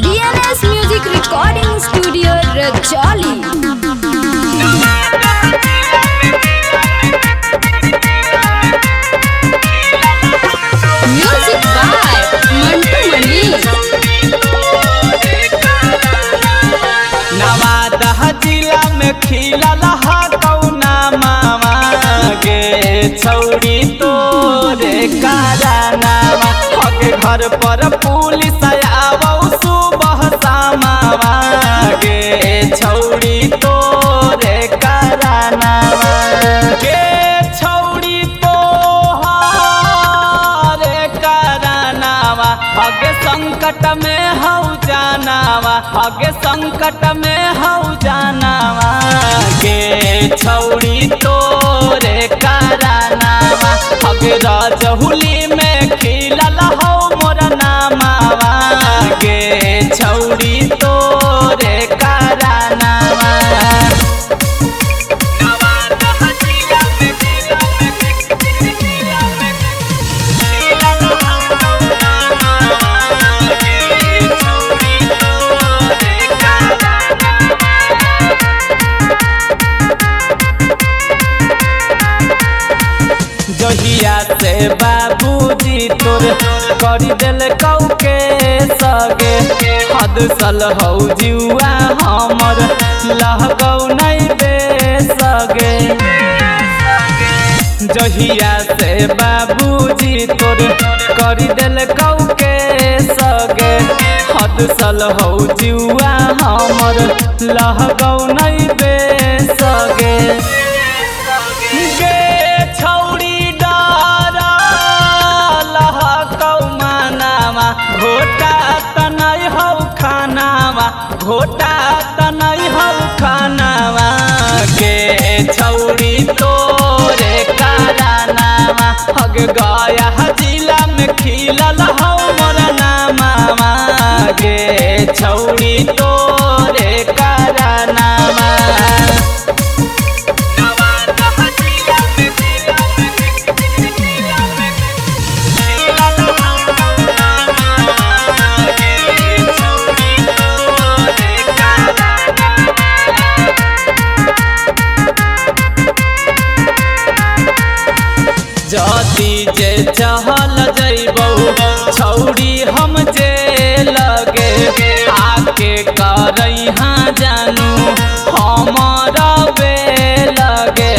DNS Music Recording Studio Rajoli. Music by Mantu Manish. Nawada जिला में खिलल हा कौना मामा गे छौरी तोरे कारनामा हगे घर पर पुलिस आवौ सुबह शामावा गे छौरी तोरे कारनामा गे छौरी तोहारे कारनामा हगे संकट में हौ जानावा हगे संकट में हौ जानावा गे छौरी तोरे कारनामा हगे राजहुली में खिलल हौ मोर नामावा गे छौरी तोरे कारनामा जहिया से बाबूजी तोर करी दिल कौके सगे हद सल हौ जुआ हमर लहगौ नहीं बे सगे जहिया से बाबूजी तोर करी दिल कौके सगे हद सल हौ जुआ हमर लहगौ नहीं बे सगे गे छौरी डारा लहकौ मानावा घोटा तनय हौ खानावा घोटा तनय हौ खानावा गे छौरी तोरे कारनामा हग गया जिला में खिलल हौ मोर नामावा गे छौरी तोरे कारनामा जदी जे चहल जइबौ छौरी हम जे लगे आके करैहा जानू हमर बे लगे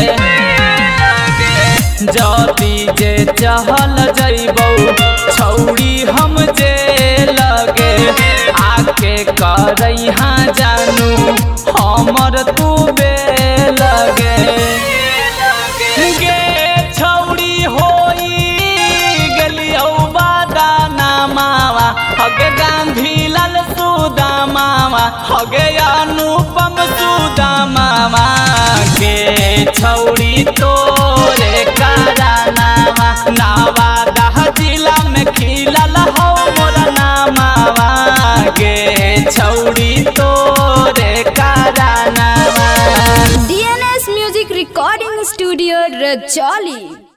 जदी जे चहल जइबौ छौरी हम जे लगे आके करैहा जानू हमर तू बे लगे गे छौरी होई गेलियौ बादानामावा हगे गांधी लाल सुदामावा हगे अनुपम सुदामावा गे छौरी तोरे कारनामा नवादा जिला में खिलल हौ मोर नामावा गे छौरी तोरे कारनामा DNS Music Recording Studio Rajoli.